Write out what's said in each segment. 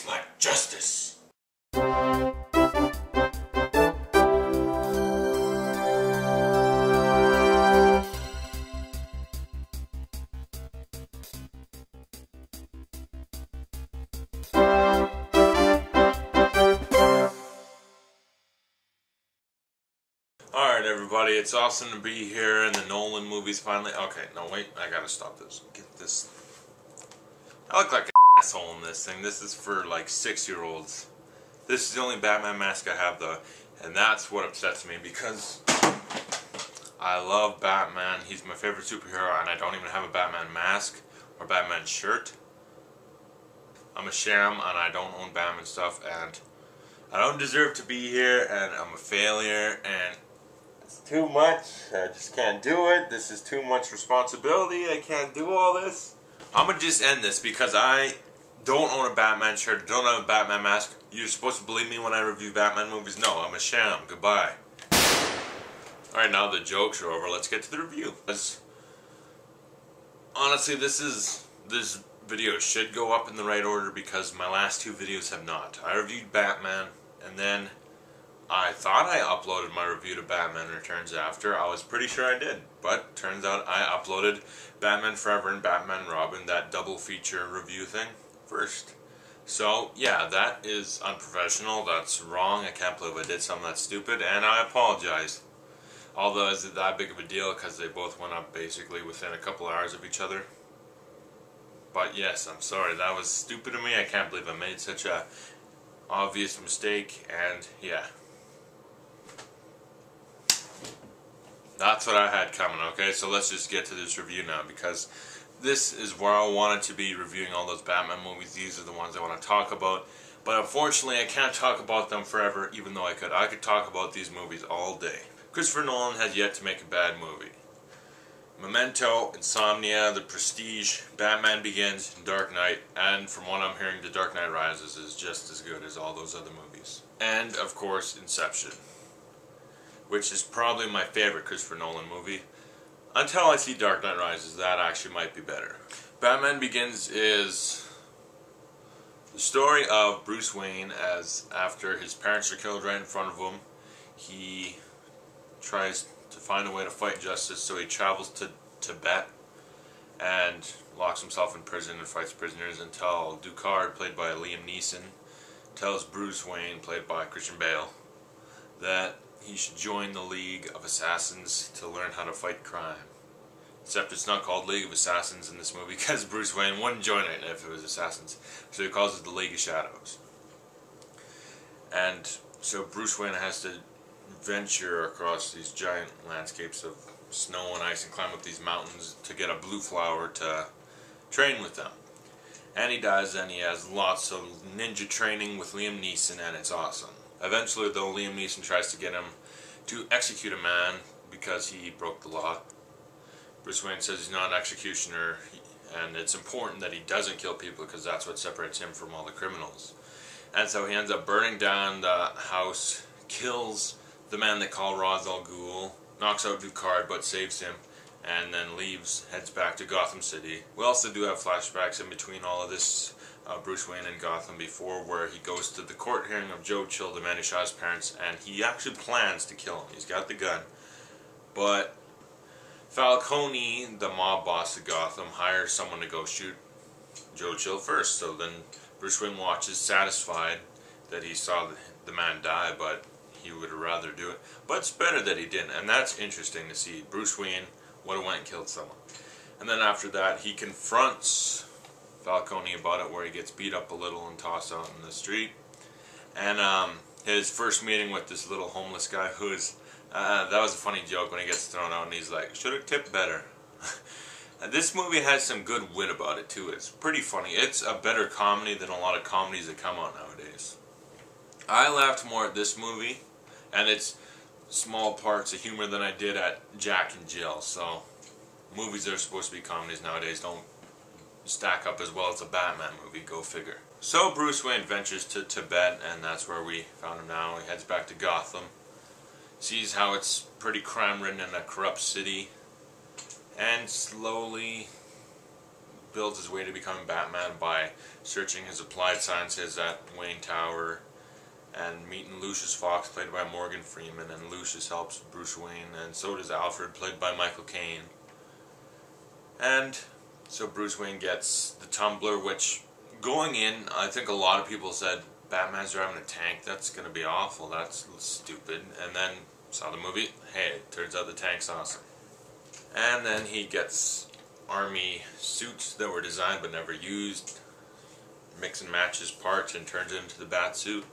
like justice. Alright everybody, it's awesome to be here and the Nolan movies finally. Okay, no wait, I gotta stop this. Get this. I look like an asshole in this thing. This is for like 6-year-olds. This is the only Batman mask I have though, and that's what upsets me because I love Batman. He's my favorite superhero and I don't even have a Batman mask or Batman shirt. I'm a sham and I don't own Batman stuff and I don't deserve to be here and I'm a failure and it's too much. I just can't do it. This is too much responsibility. I can't do all this. I'm gonna just end this because I don't own a Batman shirt. Don't have a Batman mask. You're supposed to believe me when I review Batman movies? No, I'm a sham. Goodbye. Alright, now the jokes are over. Let's get to the review. Honestly, this video should go up in the right order because my last 2 videos have not. I reviewed Batman and then I thought I uploaded my review to Batman Returns after. I was pretty sure I did, but turns out I uploaded Batman Forever and Batman Robin, that double feature review thing, first. So, yeah, that is unprofessional, that's wrong, I can't believe I did something that stupid, and I apologize. Although, is it that big of a deal because they both went up basically within a couple hours of each other? But yes, I'm sorry, that was stupid of me, I can't believe I made such a obvious mistake, and yeah. That's what I had coming, okay? So let's just get to this review now because this is where I wanted to be reviewing all those Batman movies. These are the ones I want to talk about. But unfortunately, I can't talk about them forever, even though I could. I could talk about these movies all day. Christopher Nolan has yet to make a bad movie. Memento, Insomnia, The Prestige, Batman Begins, Dark Knight, and from what I'm hearing, The Dark Knight Rises is just as good as all those other movies. And, of course, Inception, which is probably my favorite Christopher Nolan movie. Until I see Dark Knight Rises, that actually might be better. Batman Begins is the story of Bruce Wayne as after his parents are killed right in front of him, he tries to find a way to fight justice, so he travels to Tibet and locks himself in prison and fights prisoners until Ducard, played by Liam Neeson, tells Bruce Wayne, played by Christian Bale, that he should join the League of Assassins to learn how to fight crime. Except it's not called League of Assassins in this movie because Bruce Wayne wouldn't join it if it was assassins. So he calls it the League of Shadows. And so Bruce Wayne has to venture across these giant landscapes of snow and ice and climb up these mountains to get a blue flower to train with them. And he does, and he has lots of ninja training with Liam Neeson, and it's awesome. Eventually, though, Liam Neeson tries to get him to execute a man because he broke the law. Bruce Wayne says he's not an executioner, and it's important that he doesn't kill people because that's what separates him from all the criminals. And so he ends up burning down the house, kills the man they call Ra's al Ghul, knocks out Ducard but saves him, and then heads back to Gotham City. We also do have flashbacks in between all of this, Bruce Wayne in Gotham before, where he goes to the court hearing of Joe Chill, the man who shot his parents, and he actually plans to kill him. He's got the gun. But Falcone, the mob boss of Gotham, hires someone to go shoot Joe Chill first. So then Bruce Wayne watches, satisfied that he saw the man die, but he would rather do it. But it's better that he didn't, and that's interesting to see. Bruce Wayne would have went and killed someone. And then after that, he confronts Falcone about it, where he gets beat up a little and tossed out in the street. And his first meeting with this little homeless guy who is, that was a funny joke when he gets thrown out and he's like, should have tipped better. This movie has some good wit about it too. It's pretty funny. It's a better comedy than a lot of comedies that come out nowadays. I laughed more at this movie, and it's small parts of humor than I did at Jack and Jill. So movies that are supposed to be comedies nowadays don't stack up as well as a Batman movie, go figure. So Bruce Wayne ventures to Tibet, and that's where we found him now. He heads back to Gotham, sees how it's pretty crime-ridden in a corrupt city, and slowly builds his way to becoming Batman by searching his applied sciences at Wayne Tower and meeting Lucius Fox, played by Morgan Freeman, and Lucius helps Bruce Wayne, and so does Alfred, played by Michael Caine. And so Bruce Wayne gets the tumbler, which, going in, I think a lot of people said, Batman's driving a tank, that's going to be awful, that's stupid. And then saw the movie, hey, it turns out the tank's awesome. And then he gets army suits that were designed but never used, mix and matches parts and turns it into the bat suit.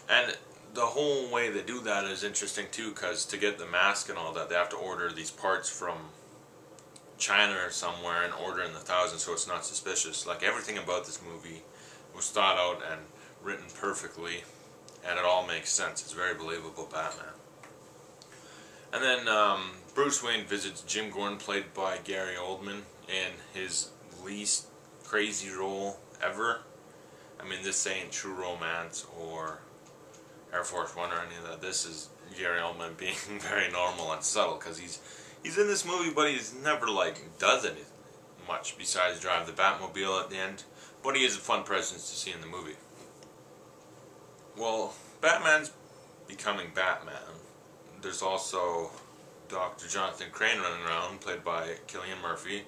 And the whole way they do that is interesting too, because to get the mask and all that, they have to order these parts from China or somewhere and order in the thousands, so it's not suspicious. Like, everything about this movie was thought out and written perfectly, and it all makes sense. It's very believable Batman. And then Bruce Wayne visits Jim Gordon, played by Gary Oldman, in his least crazy role ever. I mean, this ain't True Romance or Air Force One or any of that. This is Gary Oldman being very normal and subtle, because he's in this movie, but he's never does anything much besides drive the Batmobile at the end. But he is a fun presence to see in the movie. Well, Batman's becoming Batman. There's also Dr. Jonathan Crane running around, played by Cillian Murphy.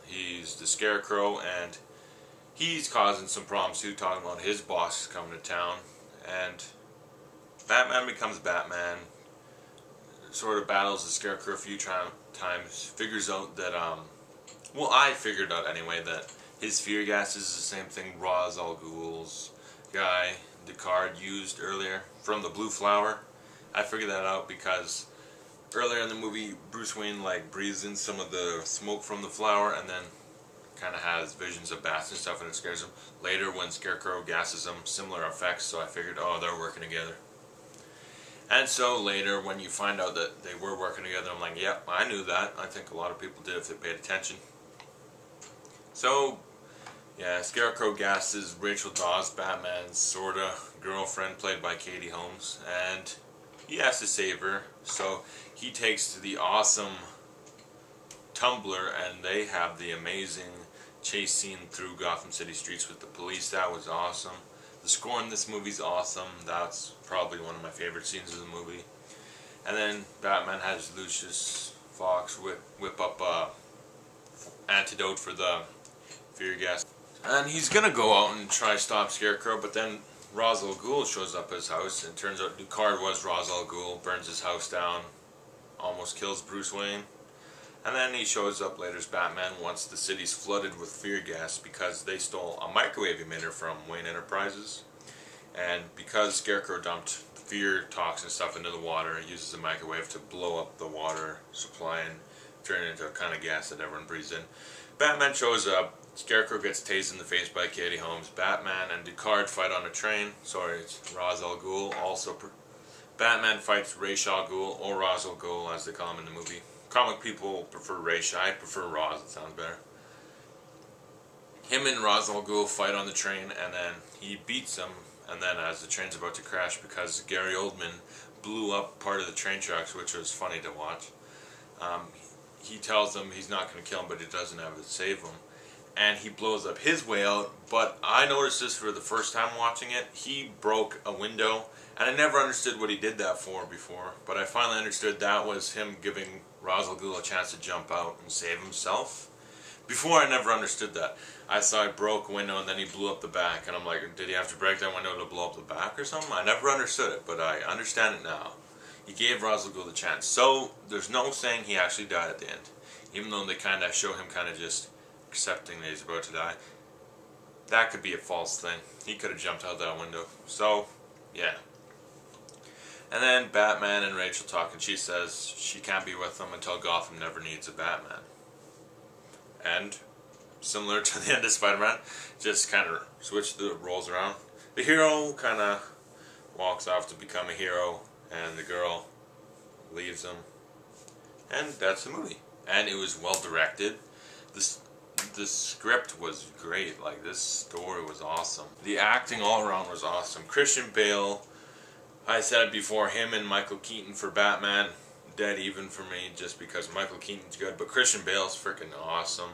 He's the Scarecrow, and he's causing some problems too, talking about his boss coming to town. And Batman becomes Batman, sort of battles the Scarecrow a few times, figures out that, well, I figured out anyway, that his fear gas is the same thing Ra's al Ghul's guy, Deckard, used earlier from the Blue Flower. I figured that out because earlier in the movie, Bruce Wayne breathes in some of the smoke from the flower and then kind of has visions of bats and stuff, and it scares him. Later, when Scarecrow gasses him, similar effects, so I figured, oh, they're working together. And so later, when you find out that they were working together, I'm like, yep, I knew that. I think a lot of people did if they paid attention. So, yeah, Scarecrow gasses Rachel Dawes, Batman's sorta girlfriend, played by Katie Holmes, and he has to save her. So he takes to the awesome Tumbler, and they have the amazing chase scene through Gotham City streets with the police. That was awesome. The score in this movie's awesome. That's probably one of my favorite scenes of the movie. And then Batman has Lucius Fox whip up a antidote for the fear gas. And he's gonna go out and try to stop Scarecrow, but then Ra's al Ghul shows up at his house, and it turns out Deckard was Ra's al Ghul, burns his house down, almost kills Bruce Wayne. And then he shows up later as Batman once the city's flooded with fear gas because they stole a microwave emitter from Wayne Enterprises. And because Scarecrow dumped fear toxin stuff into the water, it uses a microwave to blow up the water supply and turn it into a kind of gas that everyone breathes in. Batman shows up, Scarecrow gets tased in the face by Katie Holmes, Batman and Deckard fight on a train. Sorry, it's Ra's al Ghul. Also, Batman fights Ra's al Ghul, or Ra's al Ghul as they call him in the movie. Comic people prefer Ra's. I prefer Ra's, it sounds better. Him and Ra's al Ghul fight on the train, and then he beats him, and then as the train's about to crash, because Gary Oldman blew up part of the train tracks, which was funny to watch, he tells him he's not going to kill him, but he doesn't have to save him. And he blows up his way out, but I noticed this for the first time watching it. He broke a window, and I never understood what he did that for before, but I finally understood that was him giving Ra's al Ghul a chance to jump out and save himself. Before, I never understood that. I saw he broke a window and then he blew up the back, and I'm like, did he have to break that window to blow up the back or something? I never understood it, but I understand it now. He gave Ra's al Ghul the chance. So, there's no saying he actually died at the end. Even though they kind of show him kind of just accepting that he's about to die. That could be a false thing. He could have jumped out that window. So, yeah. And then Batman and Rachel talk, and she says she can't be with him until Gotham never needs a Batman. And, similar to the end of Spider-Man, just kind of switch the roles around. The hero kind of walks off to become a hero, and the girl leaves him. And that's the movie. And it was well directed. The script was great. This story was awesome. The acting all around was awesome. Christian Bale, I said it before, him and Michael Keaton for Batman, dead even for me just because Michael Keaton's good, but Christian Bale's freaking awesome.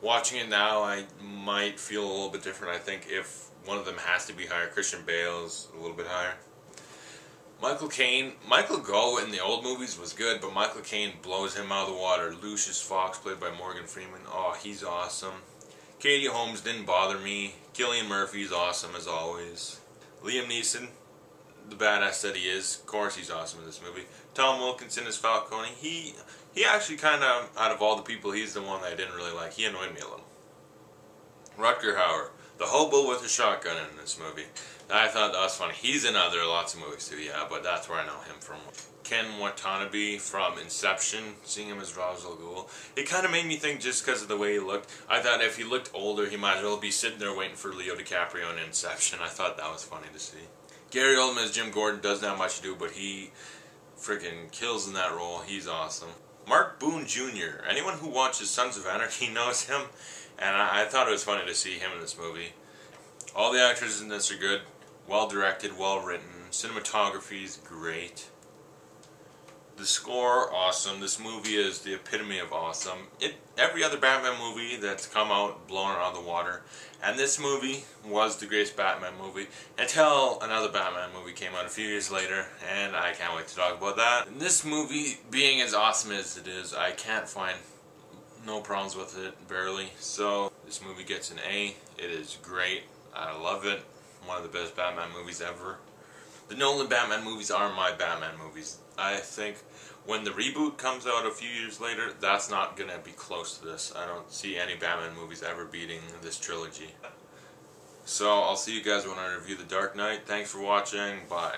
Watching it now, I might feel a little bit different. I think if one of them has to be higher, Christian Bale's a little bit higher. Michael Caine, Michael Gough in the old movies was good, but Michael Caine blows him out of the water. Lucius Fox, played by Morgan Freeman, oh, he's awesome. Katie Holmes didn't bother me. Cillian Murphy's awesome as always. Liam Neeson, the badass that he is, of course he's awesome in this movie. Tom Wilkinson as Falcone, he actually kind of, out of all the people, he's the one that I didn't really like. He annoyed me a little. Rutger Hauer, the hobo with a shotgun in this movie. I thought that was funny. He's in lots of movies too, yeah, but that's where I know him from. Ken Watanabe from Inception, seeing him as Ra's al Ghul. It kind of made me think, just because of the way he looked, I thought if he looked older, he might as well be sitting there waiting for Leo DiCaprio in Inception. I thought that was funny to see. Gary Oldman as Jim Gordon doesn't have much to do, but he freaking kills in that role. He's awesome. Mark Boone Jr. Anyone who watches Sons of Anarchy knows him, and I thought it was funny to see him in this movie. All the actors in this are good. Well directed, well written. Cinematography is great. The score, awesome. This movie is the epitome of awesome. Every other Batman movie that's come out blown out of the water, and this movie was the greatest Batman movie until another Batman movie came out a few years later, and I can't wait to talk about that. And this movie, being as awesome as it is, I can't find no problems with it, barely. So this movie gets an A. It is great. I love it. One of the best Batman movies ever. The Nolan Batman movies are my Batman movies. I think when the reboot comes out a few years later, that's not going to be close to this. I don't see any Batman movies ever beating this trilogy. So I'll see you guys when I review The Dark Knight. Thanks for watching. Bye.